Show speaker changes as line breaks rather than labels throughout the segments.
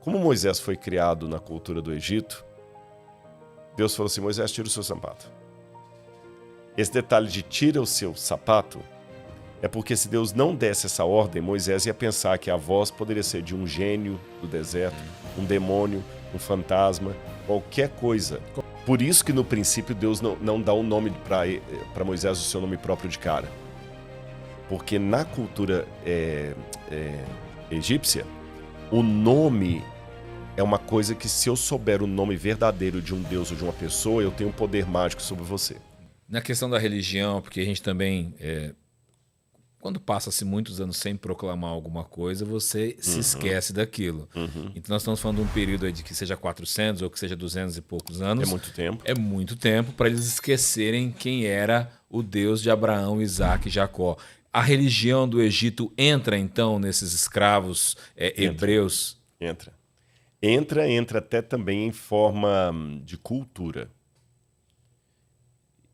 Como Moisés foi criado na cultura do Egito, Deus falou assim, Moisés, tira o seu sapato. Esse detalhe de tira o seu sapato é porque se Deus não desse essa ordem, Moisés ia pensar que a voz poderia ser de um gênio do deserto, um demônio, um fantasma, qualquer coisa. Por isso que no princípio Deus não dá um nome para Moisés, o seu nome próprio de cara. Porque na cultura egípcia, o nome é uma coisa que se eu souber o nome verdadeiro de um Deus ou de uma pessoa, eu tenho um poder mágico sobre você.
Na questão da religião, porque a gente também... Quando passa-se muitos anos sem proclamar alguma coisa, você se esquece daquilo. Então nós estamos falando de um período aí de que seja 400 ou que seja 200 e poucos anos.
É muito tempo.
É muito tempo para eles esquecerem quem era o Deus de Abraão, Isaac e Jacó. A religião do Egito entra então nesses escravos hebreus?
Entra até também em forma de cultura.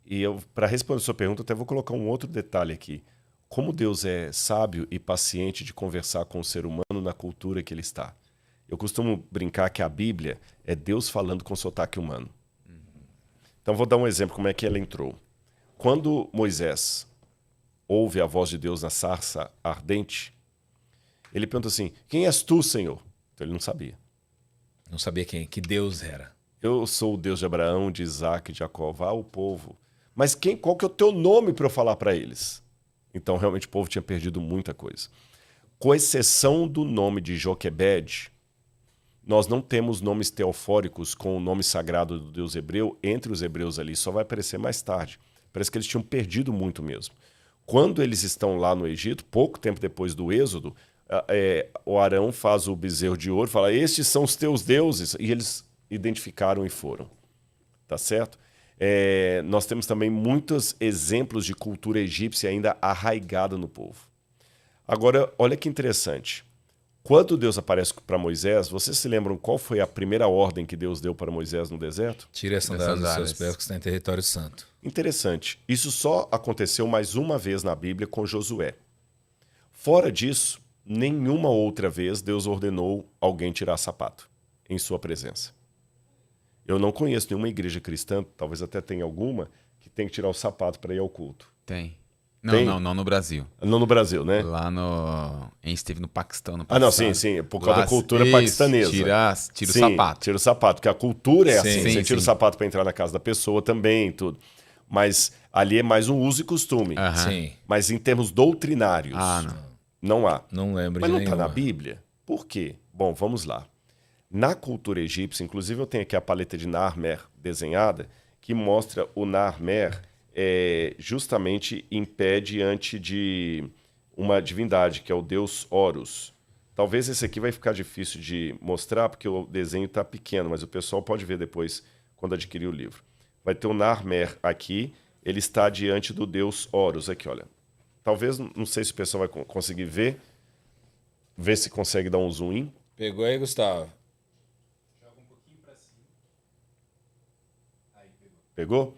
E para responder a sua pergunta, até vou colocar um outro detalhe aqui. Como Deus é sábio e paciente de conversar com o ser humano na cultura que ele está. Eu costumo brincar que a Bíblia é Deus falando com sotaque humano. Então vou dar um exemplo como é que ela entrou. Quando Moisés ouve a voz de Deus na sarça ardente, ele pergunta assim, quem és tu, Senhor? Então ele não sabia.
Não sabia que Deus era.
Eu sou o Deus de Abraão, de Isaac, de Jacó. Vá ao povo. Mas qual que é o teu nome para eu falar para eles? Então, realmente, o povo tinha perdido muita coisa. Com exceção do nome de Joquebed, nós não temos nomes teofóricos com o nome sagrado do Deus hebreu entre os hebreus ali. Só vai aparecer mais tarde. Parece que eles tinham perdido muito mesmo. Quando eles estão lá no Egito, pouco tempo depois do Êxodo, o Arão faz o bezerro de ouro e fala, estes são os teus deuses. E eles identificaram e foram. Tá certo? Nós temos também muitos exemplos de cultura egípcia ainda arraigada no povo. Agora, olha que interessante. Quando Deus aparece para Moisés, vocês se lembram qual foi a primeira ordem que Deus deu para Moisés no deserto?
Tire as sandálias dos seus pés que está em território santo.
Interessante. Isso só aconteceu mais uma vez na Bíblia com Josué. Fora disso, nenhuma outra vez Deus ordenou alguém tirar sapato em sua presença. Eu não conheço nenhuma igreja cristã, talvez até tenha alguma, que tem que tirar o sapato para ir ao culto.
Tem.
Tem?
Não no Brasil.
Não no Brasil, né?
Lá a gente esteve no Paquistão no
Ah, não,
passado.
sim. Por causa da cultura paquistanesa.
Tira
Sim,
o sapato.
Tira o sapato, porque a cultura é assim. Você tira o
sim.
sapato para entrar na casa da pessoa também e tudo. Mas ali é mais um uso e costume.
Sim.
Mas em termos doutrinários, não há.
Não lembro
Mas
de
não
nenhuma.
está na Bíblia? Por quê? Bom, vamos lá. Na cultura egípcia, inclusive eu tenho aqui a paleta de Narmer desenhada, que mostra o Narmer justamente em pé diante de uma divindade, que é o deus Horus. Talvez esse aqui vai ficar difícil de mostrar, porque o desenho está pequeno, mas o pessoal pode ver depois, quando adquirir o livro. Vai ter o Narmer aqui, ele está diante do deus Horus. Aqui, olha. Talvez, não sei se o pessoal vai conseguir ver. Ver se consegue dar um zoom in.
Pegou aí, Gustavo?
Pegou?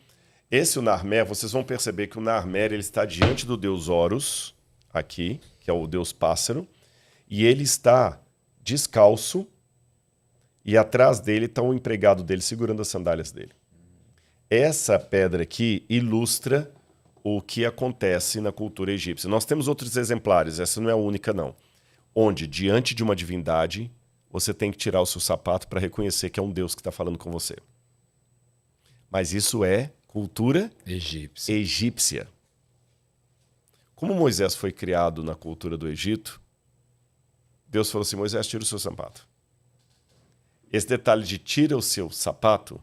Esse o Narmer, vocês vão perceber que o Narmer ele está diante do deus Horus, aqui, que é o deus pássaro, e ele está descalço, e atrás dele está um empregado dele segurando as sandálias dele. Essa pedra aqui ilustra o que acontece na cultura egípcia. Nós temos outros exemplares, essa não é a única não, onde diante de uma divindade você tem que tirar o seu sapato para reconhecer que é um deus que está falando com você. Mas isso é cultura egípcia. Como Moisés foi criado na cultura do Egito, Deus falou assim, Moisés, tira o seu sapato. Esse detalhe de tira o seu sapato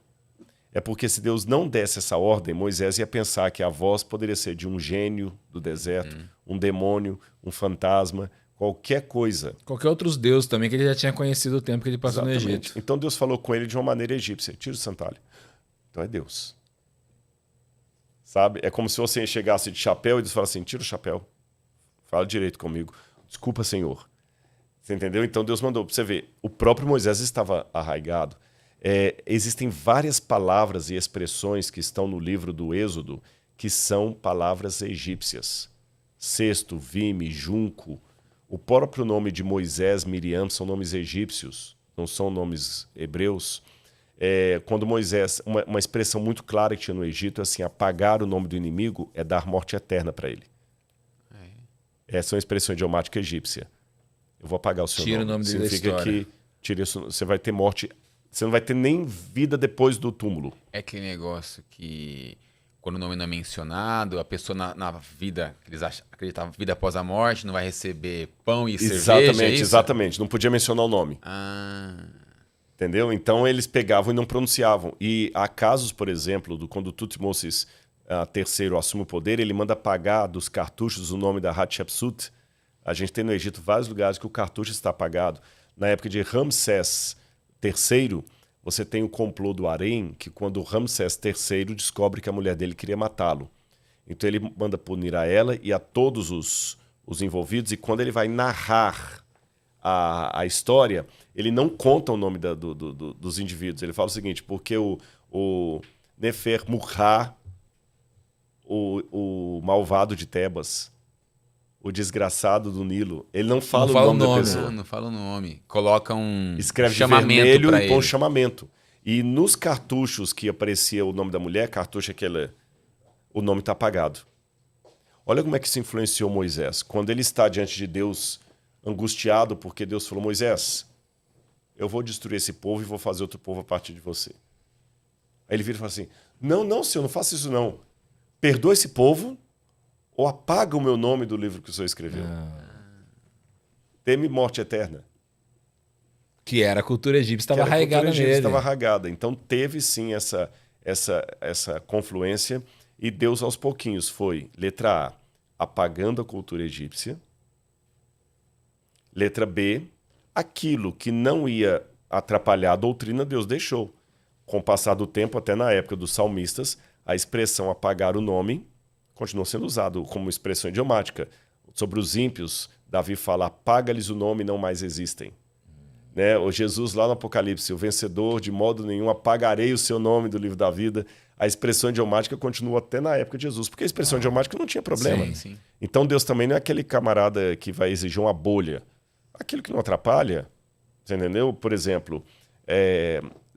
é porque se Deus não desse essa ordem, Moisés ia pensar que a voz poderia ser de um gênio do deserto, um demônio, um fantasma, qualquer coisa.
Qualquer outros deuses também que ele já tinha conhecido o tempo que ele passou no
Exatamente.
Egito.
Então Deus falou com ele de uma maneira egípcia, tira o sandália. Então é Deus. Sabe? É como se você chegasse de chapéu e Deus falasse assim, tira o chapéu. Fala direito comigo. Desculpa, Senhor. Você entendeu? Então Deus mandou. Pra você ver, o próprio Moisés estava arraigado. Existem várias palavras e expressões que estão no livro do Êxodo que são palavras egípcias. Cesto, vime, junco. O próprio nome de Moisés, Miriam, são nomes egípcios. não são nomes hebreus. Quando Moisés, uma expressão muito clara que tinha no Egito, é assim, apagar o nome do inimigo é dar morte eterna para ele. Essa é uma expressão idiomática egípcia. Eu vou apagar o seu
Tira
nome.
o nome dele da
Significa
história.
que você vai ter morte, você não vai ter nem vida depois do túmulo.
É aquele negócio que, quando o nome não é mencionado, a pessoa na vida, que eles acreditavam, vida após a morte, não vai receber pão e cerveja, é isso?
Exatamente. Não podia mencionar o nome. Entendeu? Então eles pegavam e não pronunciavam. E há casos, por exemplo, quando Tutmosis III assume o poder, ele manda apagar dos cartuchos o nome da Hatshepsut. A gente tem no Egito vários lugares que o cartucho está apagado. Na época de Ramsés III, você tem o complô do harém, que quando Ramsés III descobre que a mulher dele queria matá-lo. Então ele manda punir a ela e a todos os envolvidos, e quando ele vai narrar a história, ele não conta o nome dos indivíduos. Ele fala o seguinte, porque o Nefer Murra, o malvado de Tebas, o desgraçado do Nilo, ele não fala o nome da pessoa.
Não fala o nome. Coloca um
Escreve
chamamento
de vermelho
pra
e põe um
ele.
chamamento. E nos cartuchos que aparecia o nome da mulher, cartucho o nome está apagado. Olha como é que isso influenciou Moisés. Quando ele está diante de Deus, angustiado, porque Deus falou, Moisés, eu vou destruir esse povo e vou fazer outro povo a partir de você. Aí ele vira e fala assim, não, senhor, não faça isso não. Perdoa esse povo ou apaga o meu nome do livro que o senhor escreveu. Teme morte eterna.
Que era a cultura egípcia, estava arraigada nele.
Estava arraigada. Então teve sim essa confluência e Deus aos pouquinhos foi, letra A, apagando a cultura egípcia. Letra B, aquilo que não ia atrapalhar a doutrina, Deus deixou. Com o passar do tempo, até na época dos salmistas, a expressão apagar o nome continuou sendo usado como expressão idiomática. Sobre os ímpios, Davi fala, apaga-lhes o nome, não mais existem. Né? O Jesus lá no Apocalipse, o vencedor, de modo nenhum apagarei o seu nome do livro da vida. A expressão idiomática continuou até na época de Jesus, porque a expressão idiomática não tinha problema.
Sim.
Então Deus também não é aquele camarada que vai exigir uma bolha. Aquilo que não atrapalha, você entendeu? Por exemplo,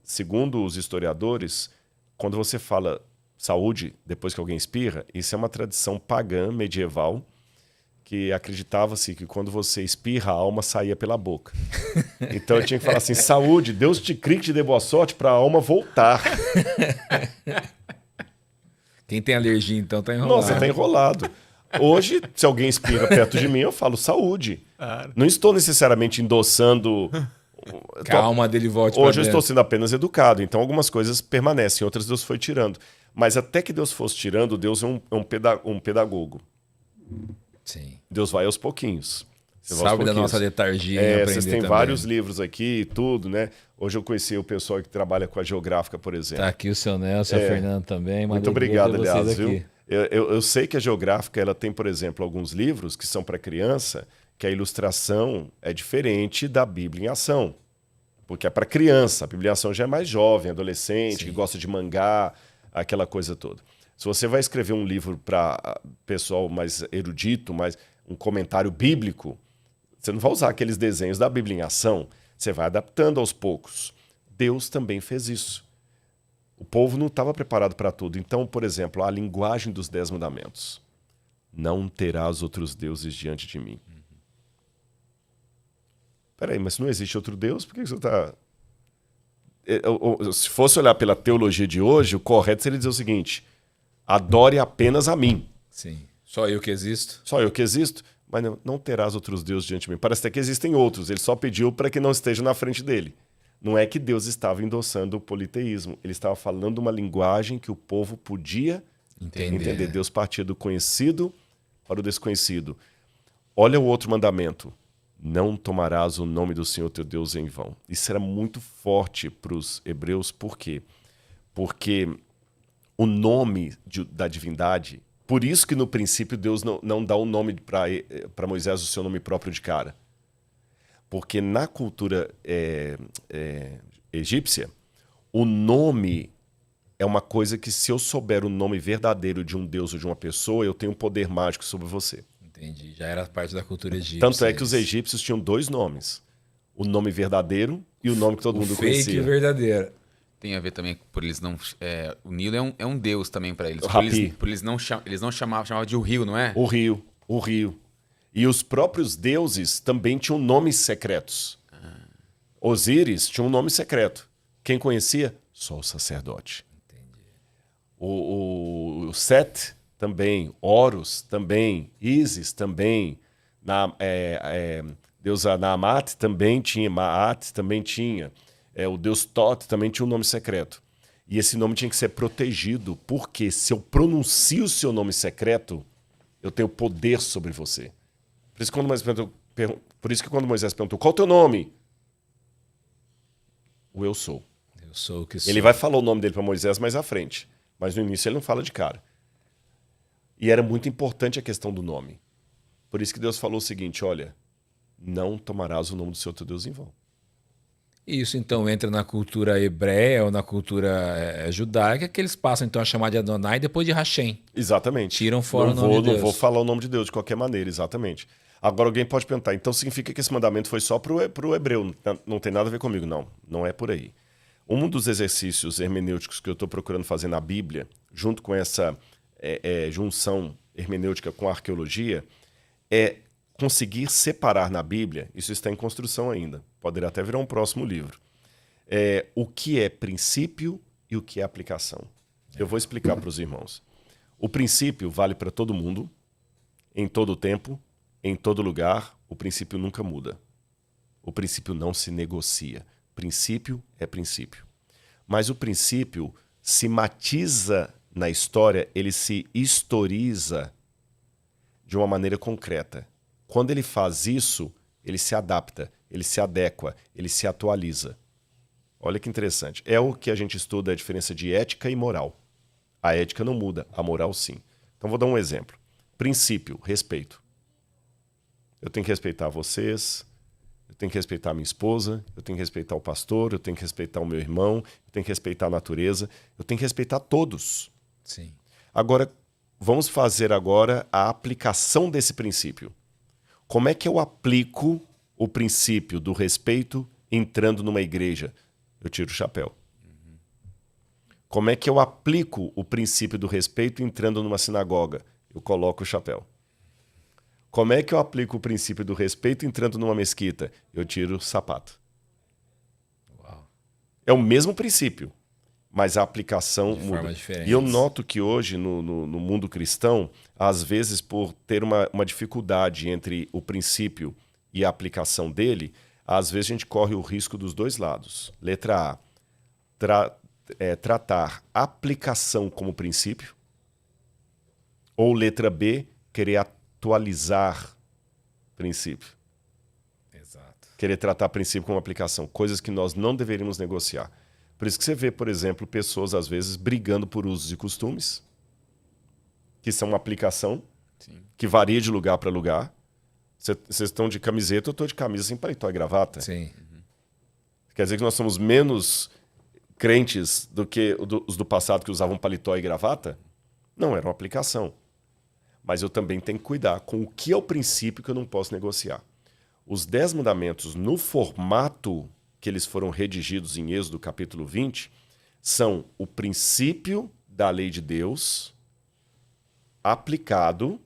segundo os historiadores, quando você fala saúde depois que alguém espirra, isso é uma tradição pagã medieval que acreditava-se que quando você espirra, a alma saía pela boca. Então eu tinha que falar assim, saúde, Deus te crie, que te dê boa sorte para a alma voltar.
Quem tem alergia, então, tá enrolado.
Nossa, tá enrolado. Hoje, se alguém espirra perto de mim, eu falo saúde. Claro. Não estou necessariamente endossando...
Que a alma dele volte
Hoje eu estou sendo apenas educado, então algumas coisas permanecem, outras Deus foi tirando. Mas até que Deus fosse tirando, Deus é um pedagogo.
Sim.
Deus vai aos pouquinhos.
Sabe da nossa letargia.
Vocês têm
também.
vários livros aqui e tudo, né? Hoje eu conheci o pessoal que trabalha com a Geográfica, por exemplo.
Tá aqui o seu Nelson, a Fernanda também.
Muito obrigado, aliás, viu? Eu sei que a Geográfica ela tem, por exemplo, alguns livros que são para criança, que a ilustração é diferente da Bíblia em Ação. Porque é para criança, a Bíblia em Ação já é mais jovem, adolescente, que gosta de mangá, aquela coisa toda. Se você vai escrever um livro para pessoal mais erudito, mais um comentário bíblico, você não vai usar aqueles desenhos da Bíblia em Ação, você vai adaptando aos poucos. Deus também fez isso. O povo não estava preparado para tudo. Então, por exemplo, a linguagem dos 10 mandamentos. Não terás outros deuses diante de mim. Peraí, mas se não existe outro Deus, por que você está... Se fosse olhar pela teologia de hoje, o correto seria dizer o seguinte, adore apenas a mim.
Sim. Só eu que existo.
Só eu que existo, mas não terás outros deuses diante de mim. Parece até que existem outros, ele só pediu para que não estejam na frente dele. Não é que Deus estava endossando o politeísmo, ele estava falando uma linguagem que o povo podia entender. Deus partia do conhecido para o desconhecido. Olha o outro mandamento. Não tomarás o nome do Senhor teu Deus em vão. Isso era muito forte para os hebreus, por quê? Porque o nome da divindade, por isso que no princípio Deus não dá um nome para Moisés, o seu nome próprio de cara. Porque na cultura egípcia, o nome é uma coisa que se eu souber o nome verdadeiro de um Deus ou de uma pessoa, eu tenho um poder mágico sobre você.
Entendi. Já era parte da cultura egípcia.
Tanto é que os egípcios tinham 2 nomes. O nome verdadeiro e o nome que todo mundo
fake e
conhecia.
o verdadeiro.
Tem a ver também por eles não... o Nilo é um deus também para eles.
O Rapi.
Por eles não chamavam de o rio, não é?
O rio. E os próprios deuses também tinham nomes secretos. Osíris tinha um nome secreto. Quem conhecia? Só o sacerdote.
Entendi.
O Set também, Horus também, Ísis também, deusa Naamat também tinha, Maat também tinha, o deus Tot também tinha um nome secreto. E esse nome tinha que ser protegido, porque se eu pronuncio o seu nome secreto, eu tenho poder sobre você. Por isso que quando Moisés perguntou, qual é o teu nome? O eu sou.
Eu sou o que sou.
Ele vai falar o nome dele para Moisés mais à frente, mas no início ele não fala de cara. E era muito importante a questão do nome. Por isso que Deus falou o seguinte, olha, não tomarás o nome do seu teu Deus em vão.
Isso então entra na cultura hebreia ou na cultura judaica, que eles passam então a chamar de Adonai depois de Hashem.
Exatamente.
Tiram fora o nome de Deus.
Não vou falar o nome de Deus de qualquer maneira, exatamente. Agora alguém pode perguntar, então significa que esse mandamento foi só para o hebreu, não tem nada a ver comigo. Não, não é por aí. Um dos exercícios hermenêuticos que eu estou procurando fazer na Bíblia, junto com essa junção hermenêutica com a arqueologia, é conseguir separar na Bíblia, isso está em construção ainda, poderia até virar um próximo livro, o que é princípio e o que é aplicação. Eu vou explicar para os irmãos. O princípio vale para todo mundo, em todo tempo, em todo lugar, o princípio nunca muda. O princípio não se negocia. Princípio é princípio. Mas o princípio se matiza na história, ele se historiza de uma maneira concreta. Quando ele faz isso, ele se adapta, ele se adequa, ele se atualiza. Olha que interessante. É o que a gente estuda, a diferença de ética e moral. A ética não muda, a moral sim. Então vou dar um exemplo. Princípio, respeito. Eu tenho que respeitar vocês, eu tenho que respeitar a minha esposa, eu tenho que respeitar o pastor, eu tenho que respeitar o meu irmão, eu tenho que respeitar a natureza, eu tenho que respeitar todos.
Sim.
Agora, vamos fazer agora a aplicação desse princípio. Como é que eu aplico o princípio do respeito entrando numa igreja? Eu tiro o chapéu. Como é que eu aplico o princípio do respeito entrando numa sinagoga? Eu coloco o chapéu. Como é que eu aplico o princípio do respeito entrando numa mesquita? Eu tiro o sapato.
Uau.
É o mesmo princípio, mas a aplicação muda.
Forma diferente.
E eu noto que hoje, no mundo cristão, às vezes, por ter uma dificuldade entre o princípio e a aplicação dele, às vezes a gente corre o risco dos dois lados. Letra A, tratar aplicação como princípio, ou letra B, querer atualizar princípio.
Exato.
Querer tratar princípio como aplicação, coisas que nós não deveríamos negociar. Por isso que você vê, por exemplo, pessoas às vezes brigando por usos e costumes, que são uma aplicação,
Sim.
que varia de lugar para lugar. Vocês estão de camiseta, eu estou de camisa sem paletó e gravata.
Sim.
Quer dizer que nós somos menos crentes do que os do passado que usavam paletó e gravata? Não, era uma aplicação. Mas eu também tenho que cuidar com o que é o princípio que eu não posso negociar. Os 10 mandamentos, no formato que eles foram redigidos em Êxodo capítulo 20, são o princípio da lei de Deus aplicado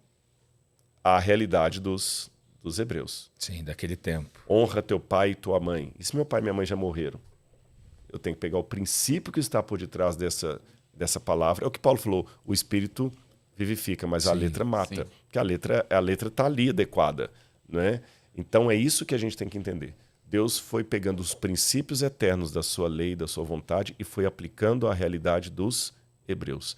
à realidade dos hebreus.
Sim, daquele tempo.
Honra teu pai e tua mãe. E se meu pai e minha mãe já morreram? Eu tenho que pegar o princípio que está por detrás dessa palavra. É o que Paulo falou, o Espírito vivifica, mas a letra mata.
Sim.
Porque a letra está ali adequada. Né? Então é isso que a gente tem que entender. Deus foi pegando os princípios eternos da sua lei, da sua vontade, e foi aplicando à realidade dos hebreus.